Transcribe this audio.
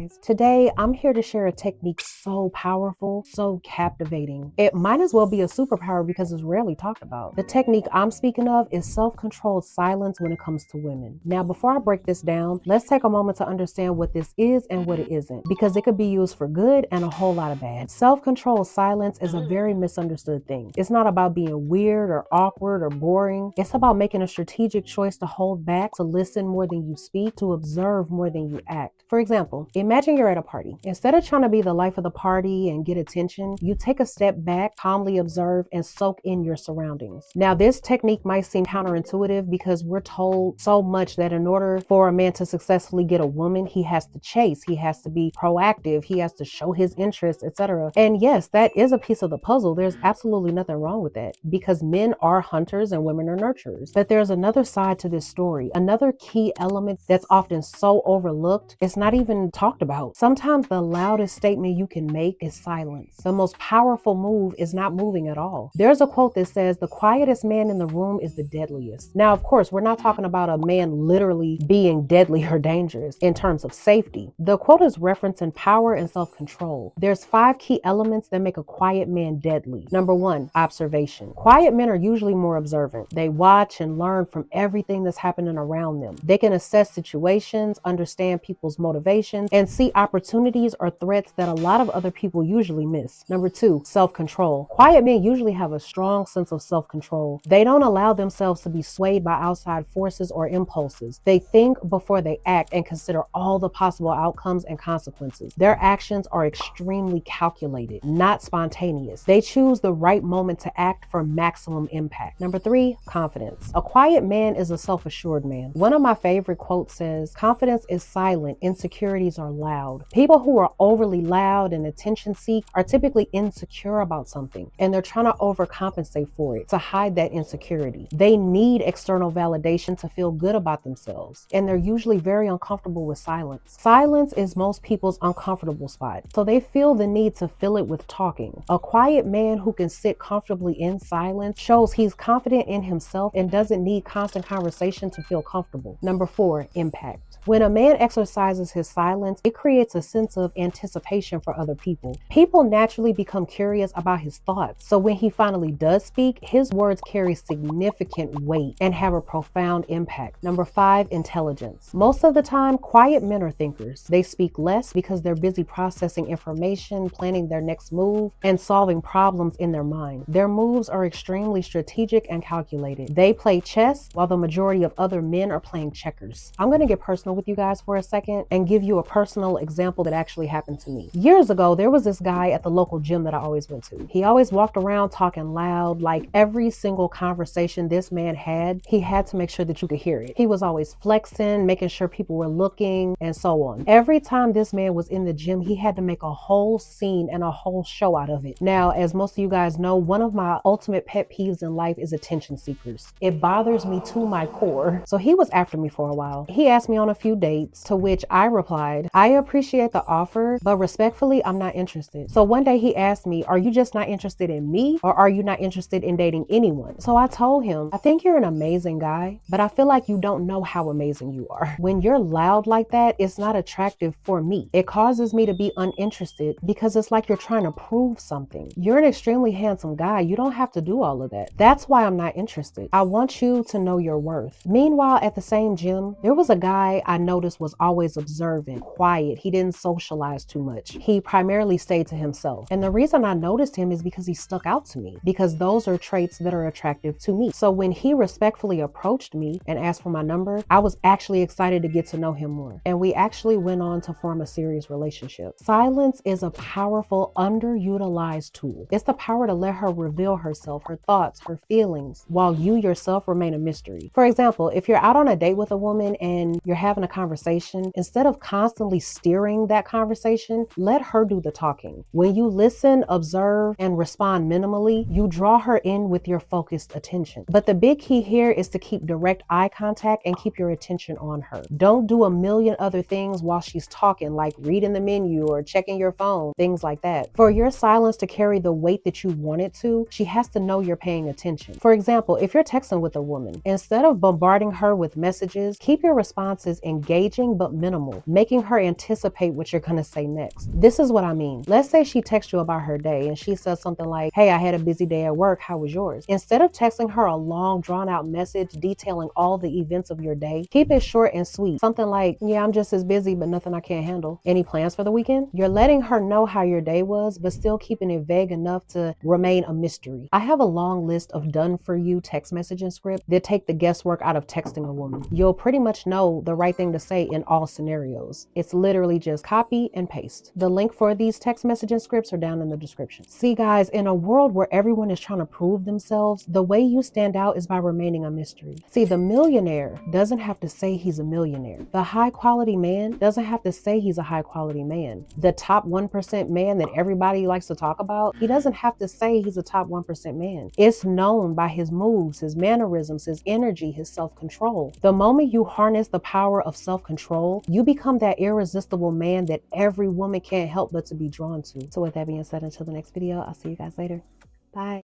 guys. Today, I'm here to share a technique so powerful, so captivating. It might as well be a superpower because it's rarely talked about. The technique I'm speaking of is self-controlled silence when it comes to women. Now, before I break this down, let's take a moment to understand what this is and what it isn't, because it could be used for good and a whole lot of bad. Self-controlled silence is a very misunderstood thing. It's not about being weird or awkward or boring. It's about making a strategic choice to hold back, to listen more than you speak, to observe more than you act. For example, imagine you're at a party. Instead of trying to be the life of the party and get attention, you take a step back, calmly observe, and soak in your surroundings. Now, this technique might seem counterintuitive because we're told so much that in order for a man to successfully get a woman, he has to chase, he has to be proactive, he has to show his interest, etc. And yes, that is a piece of the puzzle. There's absolutely nothing wrong with that because men are hunters and women are nurturers. But there's another side to this story, another key element that's often so overlooked, it's not even talked about. Sometimes the loudest statement you can make is silence. The most powerful move is not moving at all. There's a quote that says, "The quietest man in the room is the deadliest." Now, of course, we're not talking about a man literally being deadly or dangerous in terms of safety. The quote is referencing power and self-control. There's 5 key elements that make a quiet man deadly. Number 1, observation. Quiet men are usually more observant. They watch and learn from everything that's happening around them. They can assess situations, understand people's motivations, and see opportunities or threats that a lot of other people usually miss. Number 2, self-control. Quiet men usually have a strong sense of self-control. They don't allow themselves to be swayed by outside forces or impulses. They think before they act and consider all the possible outcomes and consequences. Their actions are extremely calculated, not spontaneous. They choose the right moment to act for maximum impact. Number 3, confidence. A quiet man is a self-assured man. One of my favorite quotes says, "Confidence is silent, insecurities are loud." People who are overly loud and attention seek are typically insecure about something, and they're trying to overcompensate for it, to hide that insecurity. They need external validation to feel good about themselves, and they're usually very uncomfortable with silence. Silence is most people's uncomfortable spot, so they feel the need to fill it with talking. A quiet man who can sit comfortably in silence shows he's confident in himself and doesn't need constant conversation to feel comfortable. Number 4, impact. When a man exercises his silence, it creates a sense of anticipation for other people. People naturally become curious about his thoughts, so when he finally does speak, his words carry significant weight and have a profound impact. Number 5, intelligence. Most of the time, quiet men are thinkers. They speak less because they're busy processing information, planning their next move, and solving problems in their mind. Their moves are extremely strategic and calculated. They play chess while the majority of other men are playing checkers. I'm going to get personal with you guys for a second and give you a personal example that actually happened to me. Years ago, there was this guy at the local gym that I always went to. He always walked around talking loud, like every single conversation this man had, he had to make sure that you could hear it. He was always flexing, making sure people were looking, and so on. Every time this man was in the gym, he had to make a whole scene and a whole show out of it. Now, as most of you guys know, one of my ultimate pet peeves in life is attention seekers. It bothers me to my core. So he was after me for a while. He asked me on a few dates, to which I replied, "I appreciate the offer, but respectfully, I'm not interested." So one day he asked me, "Are you just not interested in me, or are you not interested in dating anyone?" So I told him, "I think you're an amazing guy, but I feel like you don't know how amazing you are. When you're loud like that, it's not attractive for me. It causes me to be uninterested because it's like you're trying to prove something. You're an extremely handsome guy. You don't have to do all of that. That's why I'm not interested. I want you to know your worth." Meanwhile, at the same gym, there was a guy I noticed was always observant, quiet. He didn't socialize too much. He primarily stayed to himself. And the reason I noticed him is because he stuck out to me, because those are traits that are attractive to me. So when he respectfully approached me and asked for my number, I was actually excited to get to know him more. And we actually went on to form a serious relationship. Silence is a powerful, underutilized tool. It's the power to let her reveal herself, her thoughts, her feelings, while you yourself remain a mystery. For example, if you're out on a date with a woman and you're having a conversation, instead of constantly steering that conversation, let her do the talking. When you listen, observe, and respond minimally, you draw her in with your focused attention. But the big key here is to keep direct eye contact and keep your attention on her. Don't do a million other things while she's talking, like reading the menu or checking your phone, things like that. For your silence to carry the weight that you want it to, she has to know you're paying attention. For example, if you're texting with a woman, instead of bombarding her with messages, keep your responses engaging but minimal, making her anticipate what you're gonna say next. This is what I mean. Let's say she texts you about her day and she says something like, hey, I had a busy day at work, how was yours? Instead of texting her a long drawn out message detailing all the events of your day, keep it short and sweet. Something like, yeah, I'm just as busy, but nothing I can't handle. Any plans for the weekend? You're letting her know how your day was, but still keeping it vague enough to remain a mystery. I have a long list of done for you text messaging scripts that take the guesswork out of texting a woman. You'll pretty much know the right thing to say in all scenarios. It's literally just copy and paste. The link for these text messaging scripts are down in the description. See guys, in a world where everyone is trying to prove themselves, the way you stand out is by remaining a mystery. See, the millionaire doesn't have to say he's a millionaire. The high quality man doesn't have to say he's a high quality man. The top 1% man that everybody likes to talk about, he doesn't have to say he's a top 1% man. It's known by his moves, his mannerisms, his energy, his self-control. The moment you harness the power of self-control, you become that irresistible man that every woman can't help but to be drawn to. So with that being said, until the next video, I'll see you guys later. Bye.